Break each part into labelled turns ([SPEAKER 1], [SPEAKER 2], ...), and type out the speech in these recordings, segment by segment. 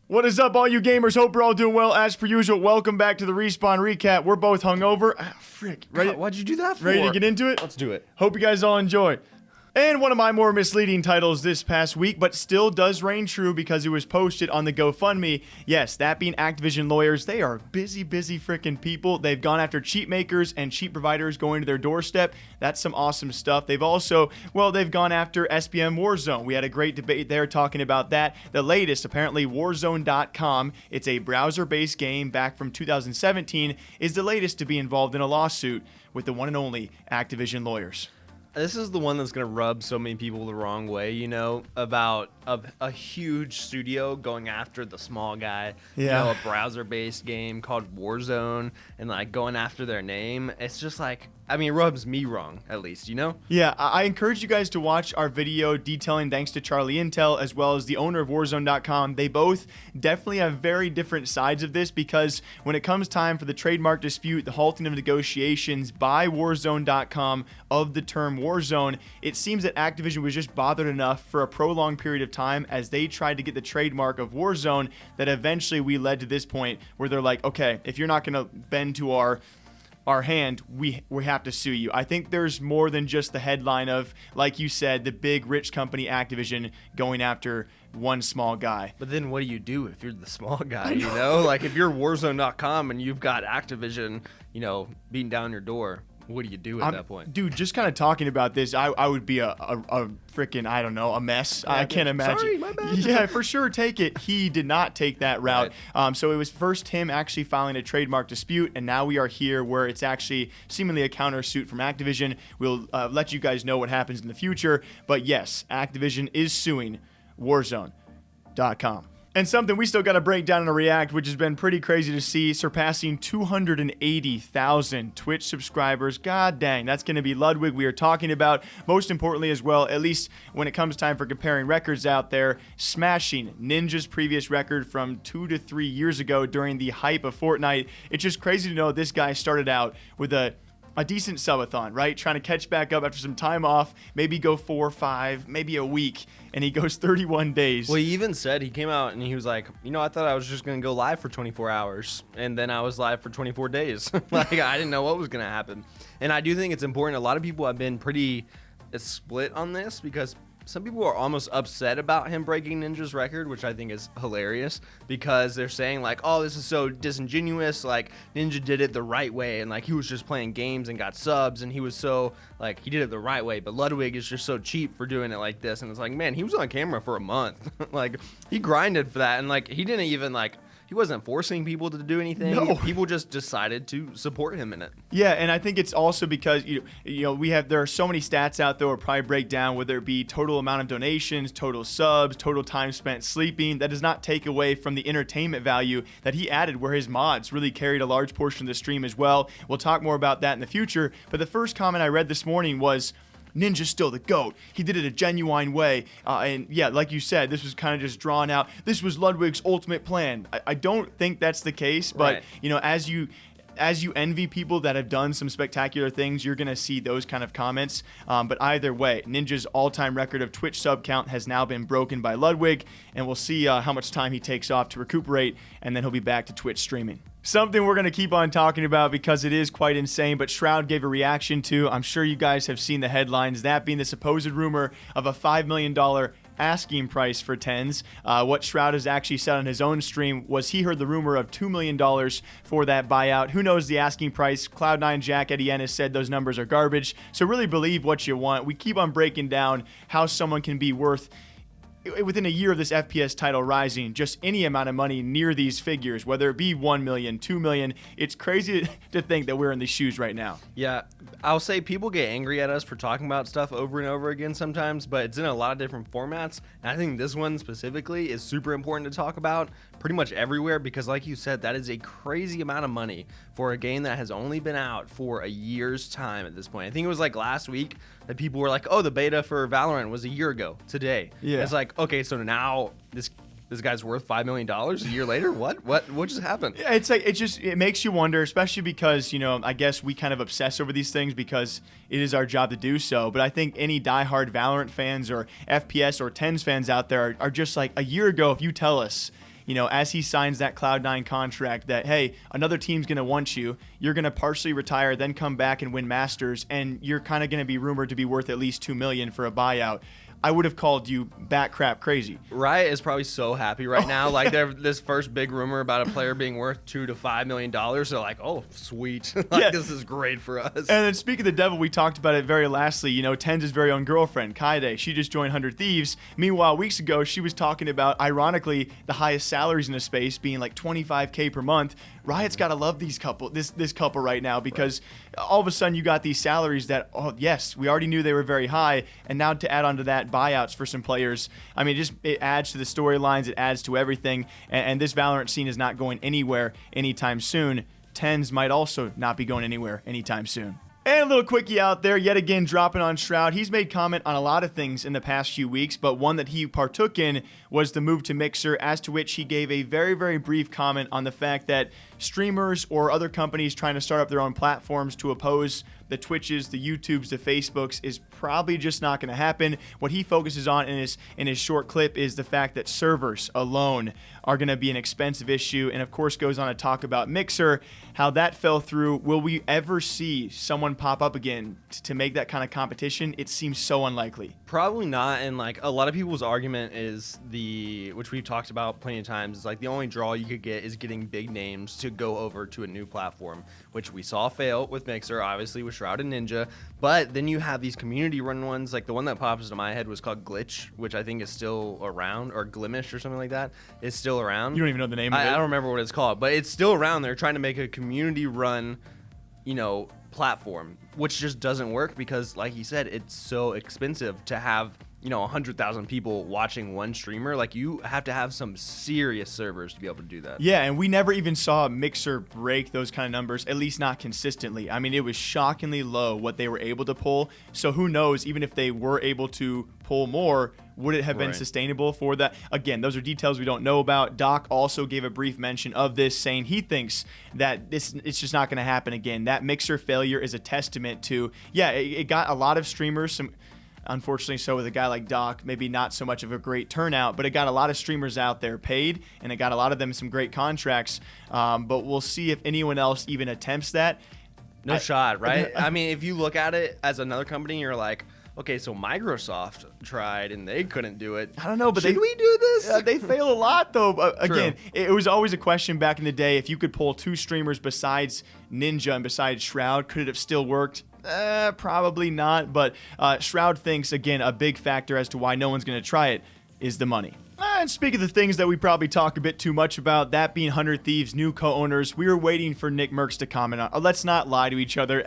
[SPEAKER 1] What is up, all you gamers? Hope you're all doing well. As per usual, welcome back to the Respawn Recap. We're both hungover. Frick. Ready?
[SPEAKER 2] God, why'd you do that for?
[SPEAKER 1] Ready to get into it?
[SPEAKER 2] Let's do it.
[SPEAKER 1] Hope you guys all enjoy. And one of my more misleading titles this past week, but still does reign true because it was posted on the GoFundMe. Yes, that being Activision lawyers. They are busy freaking people. They've gone after cheat makers and cheat providers going to their doorstep. That's some awesome stuff. They've also, well, they've gone after SBM Warzone. We had a great debate there talking about that. The latest, apparently, Warzone.com. It's a browser-based game back from 2017, is the latest to be involved in a lawsuit with the one and only Activision lawyers.
[SPEAKER 2] This is the one that's going to rub so many people the wrong way, you know, about a huge studio going after the small guy.
[SPEAKER 1] Yeah.
[SPEAKER 2] You know, a browser-based game called Warzone and, like, going after their name. It's just like, I mean, it rubs me wrong, at least, you know?
[SPEAKER 1] Yeah, I encourage you guys to watch our video detailing thanks to Charlie Intel as well as the owner of Warzone.com. They both definitely have very different sides of this because when it comes time for the trademark dispute, the halting of negotiations by Warzone.com of the term Warzone, it seems that Activision was just bothered enough for a prolonged period of time as they tried to get the trademark of Warzone that eventually we led to this point where they're like, okay, if you're not going to bend to our hand, we have to sue you. I think there's more than just the headline of, like you said, the big rich company Activision going after one small guy.
[SPEAKER 2] But then what do you do if you're the small guy, you know? Like, if you're Warzone.com and you've got Activision, you know, beating down your door, what do you do at that point?
[SPEAKER 1] Dude, just kind of talking about this, I would be a freaking, I don't know, a mess.
[SPEAKER 2] Yeah,
[SPEAKER 1] I can't imagine.
[SPEAKER 2] Sorry, my bad.
[SPEAKER 1] Yeah, for sure, take it. He did not take that route.
[SPEAKER 2] Right.
[SPEAKER 1] So it was first him actually filing a trademark dispute, and now we are here where it's actually seemingly a countersuit from Activision. We'll let you guys know what happens in the future. But yes, Activision is suing Warzone.com. And something we still got to break down and react, which has been pretty crazy to see, surpassing 280,000 Twitch subscribers. God dang, that's going to be Ludwig we are talking about. Most importantly as well, at least when it comes time for comparing records out there, smashing Ninja's previous record from 2 to 3 years ago during the hype of Fortnite. It's just crazy to know this guy started out with a decent subathon, right? Trying to catch back up after some time off, maybe go 4 or 5, maybe a week, and he goes 31 days.
[SPEAKER 2] Well, he even said, he came out and he was like, you know, I thought I was just going to go live for 24 hours, and then I was live for 24 days. Like, I didn't know what was going to happen. And I do think it's important. A lot of people have been pretty split on this because some people are almost upset about him breaking Ninja's record, which I think is hilarious because they're saying like, oh, this is so disingenuous. Like, Ninja did it the right way. And like, he was just playing games and got subs and he was so like, he did it the right way. But Ludwig is just so cheap for doing it like this. And it's like, man, he was on camera for a month. Like, he grinded for that. And like, he didn't even like, he wasn't forcing people to do anything.
[SPEAKER 1] No.
[SPEAKER 2] People just decided to support him in it.
[SPEAKER 1] Yeah, and I think it's also because you know there are so many stats out there we'll probably break down, whether it be total amount of donations, total subs, total time spent sleeping. That does not take away from the entertainment value that he added, where his mods really carried a large portion of the stream as well. We'll talk more about that in the future. But the first comment I read this morning was, Ninja's still the GOAT. He did it a genuine way. And yeah, like you said, this was kind of just drawn out. This was Ludwig's ultimate plan. I don't think that's the case, but
[SPEAKER 2] Right.
[SPEAKER 1] you know, as you envy people that have done some spectacular things, you're going to see those kind of comments. But either way, Ninja's all-time record of Twitch sub count has now been broken by Ludwig, and we'll see how much time he takes off to recuperate, and then he'll be back to Twitch streaming. Something we're going to keep on talking about because it is quite insane, but Shroud gave a reaction to. I'm sure you guys have seen the headlines, that being the supposed rumor of a $5 million asking price for tens. What Shroud has actually said on his own stream was he heard the rumor of $2 million for that buyout. Who knows the asking price? Cloud9 Jack Eddie Ennis said those numbers are garbage. So really believe what you want. We keep on breaking down how someone can be worth, within a year of this FPS title rising, just any amount of money near these figures, whether it be 1 million, 2 million. It's crazy to think that we're in these shoes right now.
[SPEAKER 2] Yeah, I'll say people get angry at us for talking about stuff over and over again sometimes, but it's in a lot of different formats. And I think this one specifically is super important to talk about pretty much everywhere because, like you said, that is a crazy amount of money for a game that has only been out for a year's time at this point. I think it was like last week that people were like, oh, the beta for Valorant was a year ago today.
[SPEAKER 1] Yeah.
[SPEAKER 2] It's like, okay, so now this this guy's worth $5 million a year later. What just happened?
[SPEAKER 1] Yeah, it's like it makes you wonder, especially because I guess we kind of obsess over these things because it is our job to do so. But I think any diehard Valorant fans or FPS or TENS fans out there are just like, a year ago, if you tell us, as he signs that Cloud9 contract that, hey, another team's going to want you, you're going to partially retire, then come back and win Masters, and you're kind of going to be rumored to be worth at least $2 million for a buyout, I would have called you bat crap crazy.
[SPEAKER 2] Riot is probably so happy right now. Like, they're this first big rumor about a player being worth $2 to $5 million. They're like, oh, sweet. This is great for us.
[SPEAKER 1] And then speaking of the devil, we talked about it very lastly. TENS' very own girlfriend, Kaide, she just joined 100 Thieves. Meanwhile, weeks ago, she was talking about, ironically, the highest salaries in the space being like $25K per month. Riot's got to love this couple right now, because all of a sudden you got these salaries that, oh yes, we already knew they were very high, and now to add on to that buyouts for some players, I mean, it adds to the storylines, it adds to everything, and this Valorant scene is not going anywhere anytime soon. TENS might also not be going anywhere anytime soon. And a little quickie out there, yet again dropping on Shroud. He's made comment on a lot of things in the past few weeks, but one that he partook in was the move to Mixer, as to which he gave a very, very brief comment on the fact that streamers or other companies trying to start up their own platforms to oppose the Twitches, the YouTubes, the Facebooks is probably just not going to happen. What he focuses on in his short clip is the fact that servers alone are going to be an expensive issue, and of course goes on to talk about Mixer, how that fell through. Will we ever see someone pop up again to make that kind of competition? It seems so unlikely.
[SPEAKER 2] Probably not, and like a lot of people's argument is which we've talked about plenty of times, is like the only draw you could get is getting big names to go over to a new platform, which we saw fail with Mixer, obviously with Shroud and Ninja. But then you have these community run ones, like the one that pops into my head was called Glitch, which I think is still around, or Glimish or something like that. It's still around.
[SPEAKER 1] You don't even know the name of it.
[SPEAKER 2] I don't remember what it's called, but it's still around. They're trying to make a community run, platform, which just doesn't work because, like he said, it's so expensive to have 100,000 people watching one streamer. Like, you have to have some serious servers to be able to do that.
[SPEAKER 1] Yeah, and we never even saw Mixer break those kind of numbers, at least not consistently. I mean, it was shockingly low what they were able to pull. So who knows, even if they were able to pull more, would it have been sustainable for that? Again, those are details we don't know about. Doc also gave a brief mention of this, saying he thinks that it's just not going to happen again. That Mixer failure is a testament to, it got a lot of streamers, unfortunately so with a guy like Doc, maybe not so much of a great turnout, but it got a lot of streamers out there paid, and it got a lot of them some great contracts. But we'll see if anyone else even attempts that.
[SPEAKER 2] No shot, right? I mean, if you look at it as another company, you're like, okay, so Microsoft tried and they couldn't do it.
[SPEAKER 1] I don't know, but
[SPEAKER 2] should we do this?
[SPEAKER 1] They fail a lot, though. Again, it was always a question back in the day. If you could pull two streamers besides Ninja and besides Shroud, could it have still worked? Probably not. But Shroud thinks, again, a big factor as to why no one's going to try it is the money. And speaking of the things that we probably talk a bit too much about, that being 100 Thieves' new co-owners, we were waiting for Nickmercs to comment on. Let's not lie to each other.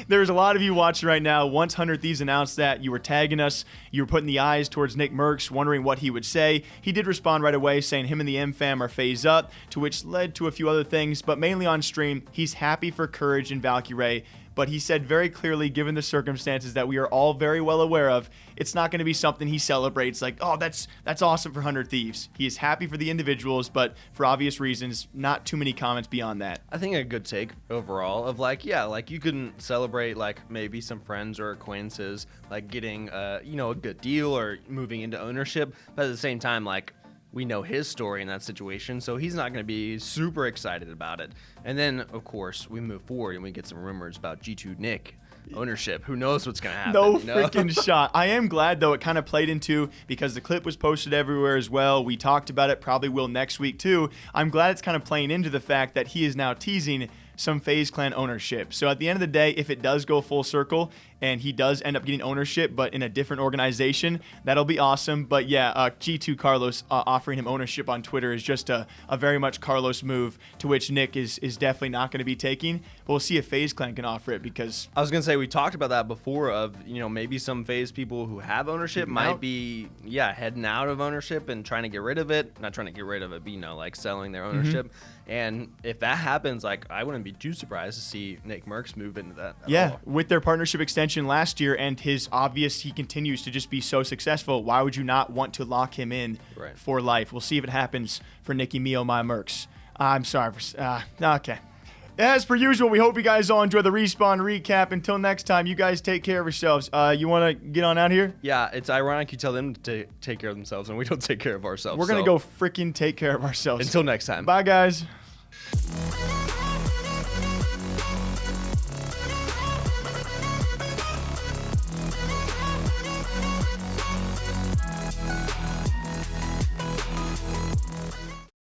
[SPEAKER 1] There's a lot of you watching right now. Once 100 Thieves announced that, you were tagging us. You were putting the eyes towards Nickmercs, wondering what he would say. He did respond right away, saying him and the M-Fam are FaZe up, to which led to a few other things. But mainly on stream, he's happy for Courage and Valkyrae. But he said very clearly, given the circumstances that we are all very well aware of, it's not going to be something he celebrates like, oh, that's awesome for 100 Thieves. He is happy for the individuals, but for obvious reasons, not too many comments beyond that.
[SPEAKER 2] I think a good take overall of like, you can celebrate like maybe some friends or acquaintances like getting a good deal or moving into ownership, but at the same time, like, we know his story in that situation, so he's not going to be super excited about it. And then, of course, we move forward and we get some rumors about G2 Nick ownership. Who knows what's going to happen?
[SPEAKER 1] No freaking shot. I am glad, though, it kind of played into, because the clip was posted everywhere as well. We talked about it, probably will next week, too. I'm glad it's kind of playing into the fact that he is now teasing some FaZe Clan ownership. So at the end of the day, if it does go full circle and he does end up getting ownership, but in a different organization, that'll be awesome. But yeah, G2 Carlos offering him ownership on Twitter is just a very much Carlos move, to which Nick is definitely not going to be taking. But we'll see if FaZe Clan can offer it, because
[SPEAKER 2] I was going to say, we talked about that before of, maybe some FaZe people who have ownership might be, heading out of ownership and trying to get rid of it. Not trying to get rid of it, but, like selling their ownership. And if that happens, like, I wouldn't be too surprised to see Nickmercs move into that at all.
[SPEAKER 1] With their partnership extension, mentioned last year, and he continues to just be so successful. Why would you not want to lock him in for life? We'll see if it happens for Nicky Million. I'm sorry for okay. As per usual, we hope you guys all enjoy the Respawn recap. Until next time, you guys take care of yourselves. You want to get on out here?
[SPEAKER 2] Yeah, it's ironic you tell them to take care of themselves and we don't take care of ourselves.
[SPEAKER 1] We're going to go freaking take care of ourselves.
[SPEAKER 2] Until next time.
[SPEAKER 1] Bye, guys.